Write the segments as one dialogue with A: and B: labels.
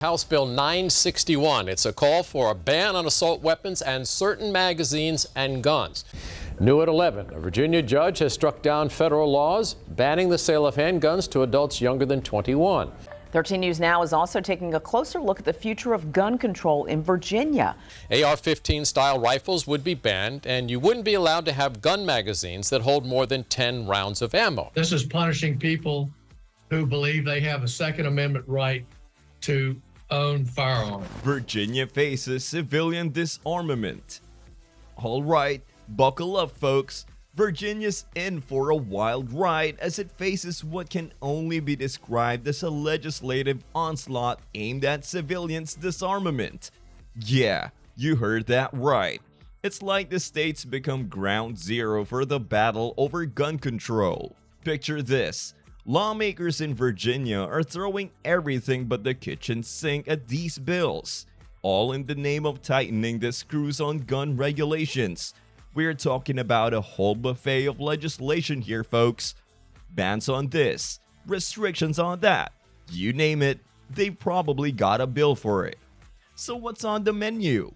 A: House Bill 961. It's a call for a ban on assault weapons and certain magazines and guns. New at 11, a Virginia judge has struck down federal laws banning the sale of handguns to adults younger than 21.
B: 13 News Now is also taking a closer look at the future of gun control in Virginia.
A: AR-15 style rifles would be banned, and you wouldn't be allowed to have gun magazines that hold more than 10 rounds of ammo.
C: This is punishing people who believe they have a Second Amendment right to own firearms.
D: Virginia faces civilian disarmament. All right, buckle up, folks. Virginia's in for a wild ride as it faces what can only be described as a legislative onslaught aimed at civilians' disarmament. Yeah, you heard that right. It's like the states become ground zero for the battle over gun control. Picture this. Lawmakers in Virginia are throwing everything but the kitchen sink at these bills, all in the name of tightening the screws on gun regulations. We're talking about a whole buffet of legislation here, folks. Bans on this, restrictions on that, you name it, they probably got a bill for it. So what's on the menu?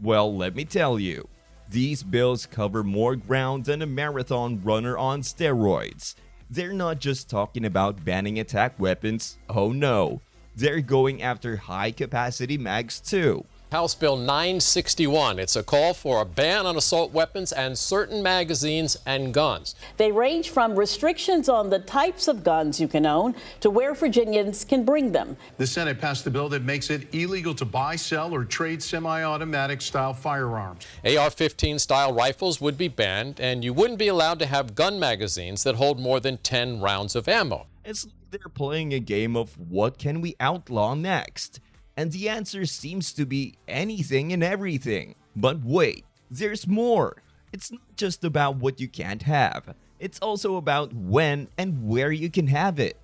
D: Well, let me tell you. These bills cover more ground than a marathon runner on steroids. They're not just talking about banning attack weapons, oh no, they're going after high-capacity mags too.
A: House Bill 961. It's a call for a ban on assault weapons and certain magazines and guns.
E: They range from restrictions on the types of guns you can own to where Virginians can bring them.
F: The Senate passed a bill that makes it illegal to buy, sell, or trade semi-automatic style firearms.
A: AR-15 style rifles would be banned, and you wouldn't be allowed to have gun magazines that hold more than 10 rounds of ammo.
D: It's like they're playing a game of what can we outlaw next? And the answer seems to be anything and everything. But wait, there's more. It's not just about what you can't have. It's also about when and where you can have it.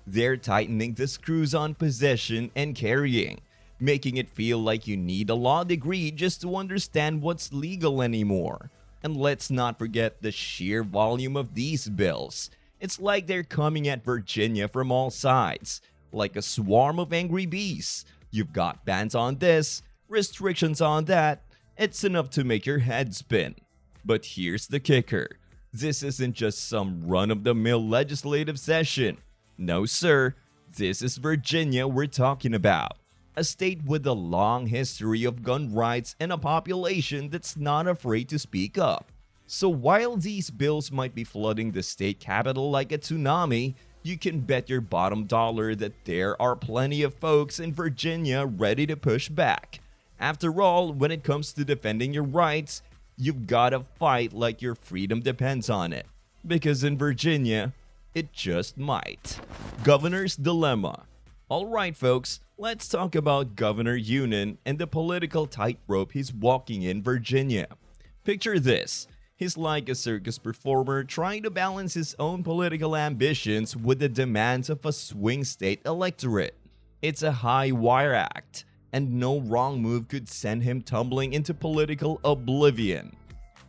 D: They're tightening the screws on possession and carrying, making it feel like you need a law degree just to understand what's legal anymore. And let's not forget the sheer volume of these bills. It's like they're coming at Virginia from all sides, like a swarm of angry bees. You've got bans on this, restrictions on that. It's enough to make your head spin. But here's the kicker. This isn't just some run-of-the-mill legislative session. No, sir. This is Virginia we're talking about. A state with a long history of gun rights and a population that's not afraid to speak up. So while these bills might be flooding the state capital like a tsunami, you can bet your bottom dollar that there are plenty of folks in Virginia ready to push back. After all, when it comes to defending your rights, you've gotta fight like your freedom depends on it. Because in Virginia, it just might. Governor's Dilemma. Alright folks, let's talk about Governor Yonan and the political tightrope he's walking in Virginia. Picture this. He's like a circus performer trying to balance his own political ambitions with the demands of a swing state electorate. It's a high wire act, and no wrong move could send him tumbling into political oblivion.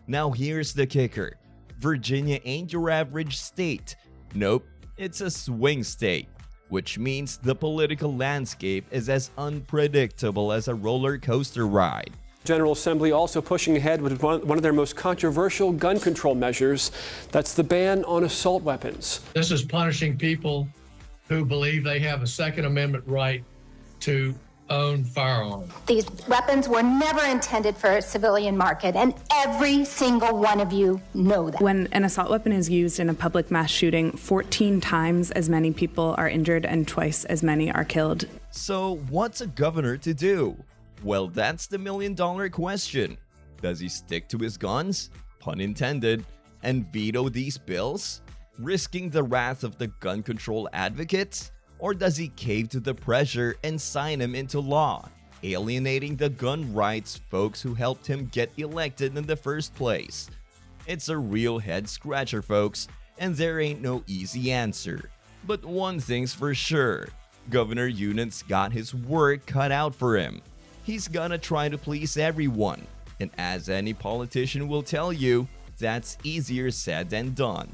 D: Now here's the kicker. Virginia ain't your average state. Nope, it's a swing state, which means the political landscape is as unpredictable as a roller coaster ride.
G: General Assembly also pushing ahead with one of their most controversial gun control measures. That's the ban on assault weapons.
C: This is punishing people who believe they have a Second Amendment right to own firearms.
H: These weapons were never intended for a civilian market, and every single one of you know that.
I: When an assault weapon is used in a public mass shooting, 14 times as many people are injured and twice as many are killed.
D: So what's a governor to do? Well, that's the million-dollar question. Does he stick to his guns, pun intended, and veto these bills, risking the wrath of the gun control advocates? Or does he cave to the pressure and sign him into law, alienating the gun rights folks who helped him get elected in the first place? It's a real head-scratcher, folks, and there ain't no easy answer. But one thing's for sure, Governor Yonan's got his work cut out for him. He's gonna try to please everyone, and as any politician will tell you, that's easier said than done.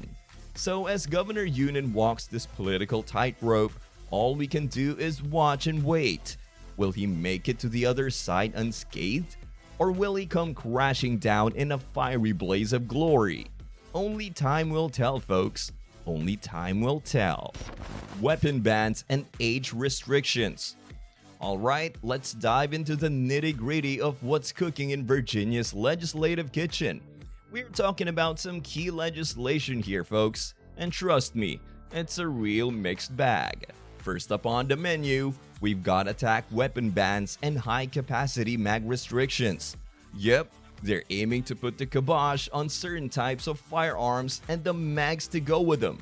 D: So as Governor Yonan walks this political tightrope, all we can do is watch and wait. Will he make it to the other side unscathed? Or will he come crashing down in a fiery blaze of glory? Only time will tell, folks. Only time will tell. Weapon bans and age restrictions. Alright, let's dive into the nitty-gritty of what's cooking in Virginia's legislative kitchen. We're talking about some key legislation here, folks. And trust me, it's a real mixed bag. First up on the menu, we've got attack weapon bans and high-capacity mag restrictions. Yep, they're aiming to put the kibosh on certain types of firearms and the mags to go with them.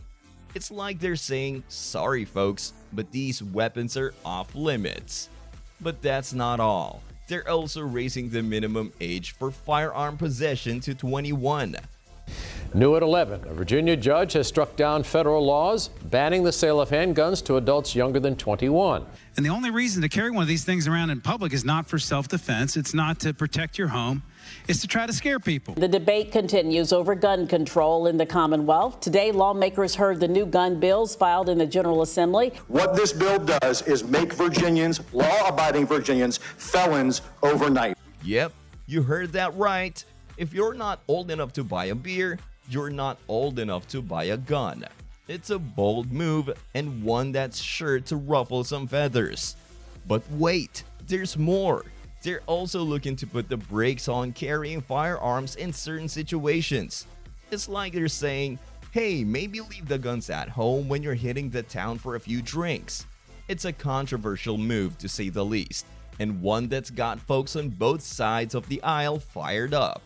D: It's like they're saying, sorry folks, but these weapons are off limits. But that's not all. They're also raising the minimum age for firearm possession to 21.
A: New at 11, a Virginia judge has struck down federal laws banning the sale of handguns to adults younger than 21.
J: And the only reason to carry one of these things around in public is not for self-defense. It's not to protect your home. It's to try to scare people.
E: The debate continues over gun control in the Commonwealth. Today, lawmakers heard the new gun bills filed in the General Assembly.
K: What this bill does is make Virginians, law-abiding Virginians, felons overnight.
D: Yep, you heard that right. If you're not old enough to buy a beer, you're not old enough to buy a gun. It's a bold move and one that's sure to ruffle some feathers. But wait, there's more. They're also looking to put the brakes on carrying firearms in certain situations. It's like they're saying, hey, maybe leave the guns at home when you're hitting the town for a few drinks. It's a controversial move to say the least, and one that's got folks on both sides of the aisle fired up.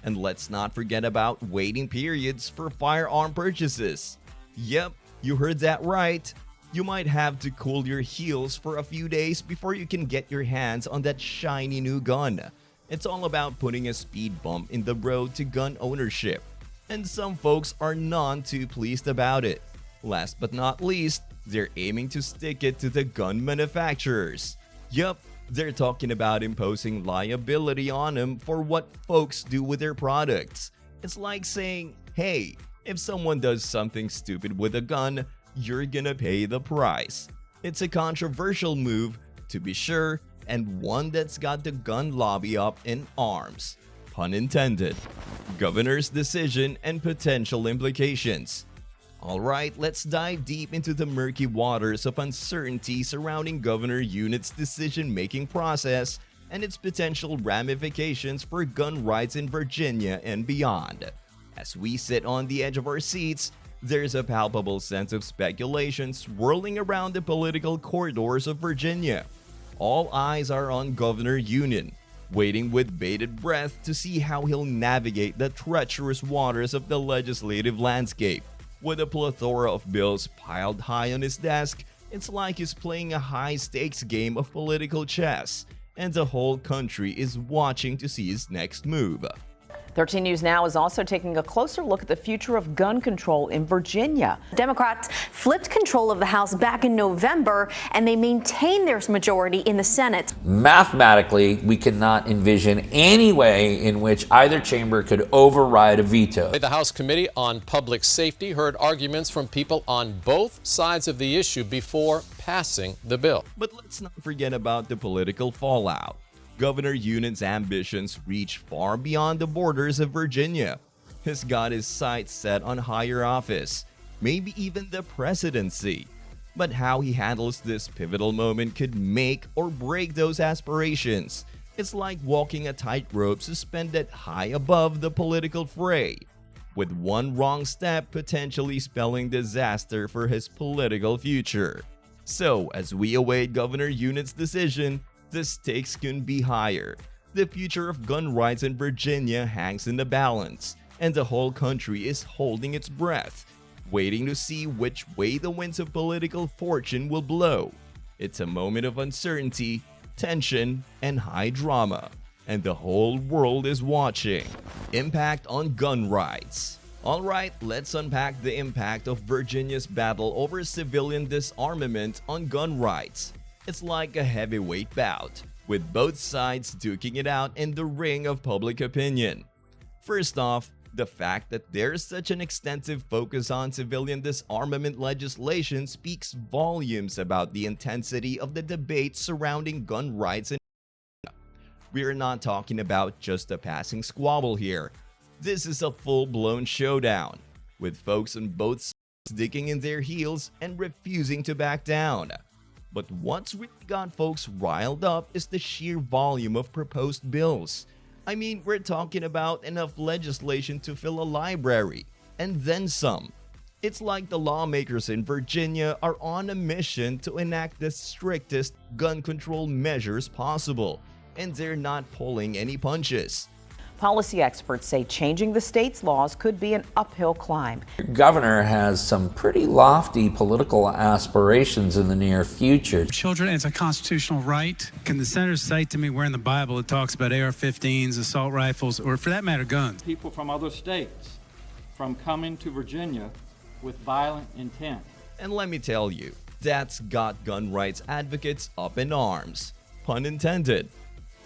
D: And let's not forget about waiting periods for firearm purchases. Yep, you heard that right. You might have to cool your heels for a few days before you can get your hands on that shiny new gun. It's all about putting a speed bump in the road to gun ownership. And some folks are none too pleased about it. Last but not least, they're aiming to stick it to the gun manufacturers. Yup, they're talking about imposing liability on them for what folks do with their products. It's like saying, hey, if someone does something stupid with a gun, you're gonna pay the price. It's a controversial move, to be sure, and one that's got the gun lobby up in arms. Pun intended. Governor's decision and potential implications. Alright, let's dive deep into the murky waters of uncertainty surrounding Governor Unit's decision-making process and its potential ramifications for gun rights in Virginia and beyond. As we sit on the edge of our seats, there's a palpable sense of speculation swirling around the political corridors of Virginia. All eyes are on Governor Unit, waiting with bated breath to see how he'll navigate the treacherous waters of the legislative landscape. With a plethora of bills piled high on his desk, it's like he's playing a high-stakes game of political chess, and the whole country is watching to see his next move.
B: 13 News Now is also taking a closer look at the future of gun control in Virginia.
L: Democrats flipped control of the House back in November, and they maintain their majority in the Senate.
M: Mathematically, we cannot envision any way in which either chamber could override a veto.
A: The House Committee on Public Safety heard arguments from people on both sides of the issue before passing the bill.
D: But let's not forget about the political fallout. Governor Unit's ambitions reach far beyond the borders of Virginia. He's got his sights set on higher office, maybe even the presidency. But how he handles this pivotal moment could make or break those aspirations. It's like walking a tightrope suspended high above the political fray, with one wrong step potentially spelling disaster for his political future. So, as we await Governor Unit's decision, the stakes couldn't be higher. The future of gun rights in Virginia hangs in the balance, and the whole country is holding its breath, waiting to see which way the winds of political fortune will blow. It's a moment of uncertainty, tension, and high drama, and the whole world is watching. Impact on gun rights. Alright, let's unpack the impact of Virginia's battle over civilian disarmament on gun rights. It's like a heavyweight bout, with both sides duking it out in the ring of public opinion. First off, The fact that there's such an extensive focus on civilian disarmament legislation speaks volumes about the intensity of the debate surrounding gun rights. We're not talking about just a passing squabble here. This is a full-blown showdown, with folks on both sides digging in their heels and refusing to back down. But what's really got folks riled up is the sheer volume of proposed bills. I mean, we're talking about enough legislation to fill a library, and then some. It's like the lawmakers in Virginia are on a mission to enact the strictest gun control measures possible, and they're not pulling any punches.
B: Policy experts say changing the state's laws could be an uphill climb.
M: The governor has some pretty lofty political aspirations in the near future.
J: Children, it's a constitutional right. Can the senator cite to me where in the Bible it talks about AR-15s, assault rifles, or for that matter, guns?
N: People from other states from coming to Virginia with violent intent.
D: And let me tell you, that's got gun rights advocates up in arms. Pun intended.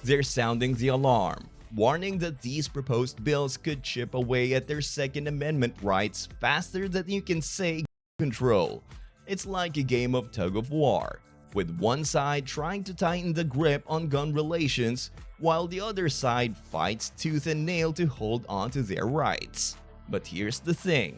D: They're sounding the alarm, warning that these proposed bills could chip away at their Second Amendment rights faster than you can say gun control. It's like a game of tug of war, with one side trying to tighten the grip on gun relations, while the other side fights tooth and nail to hold on to their rights. But here's the thing,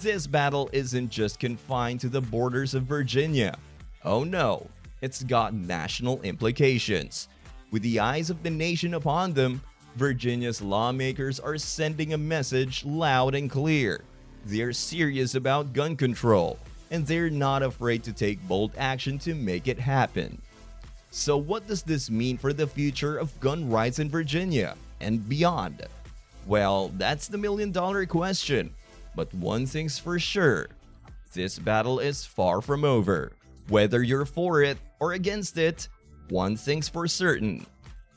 D: this battle isn't just confined to the borders of Virginia. Oh no, it's got national implications. With the eyes of the nation upon them, Virginia's lawmakers are sending a message loud and clear. They're serious about gun control, and they're not afraid to take bold action to make it happen. So what does this mean for the future of gun rights in Virginia and beyond? Well, that's the million-dollar question. But one thing's for sure, this battle is far from over. Whether you're for it or against it, one thing's for certain.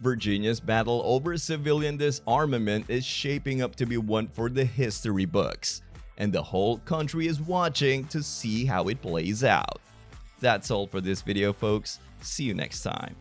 D: Virginia's battle over civilian disarmament is shaping up to be one for the history books, and the whole country is watching to see how it plays out. That's all for this video, folks. See you next time.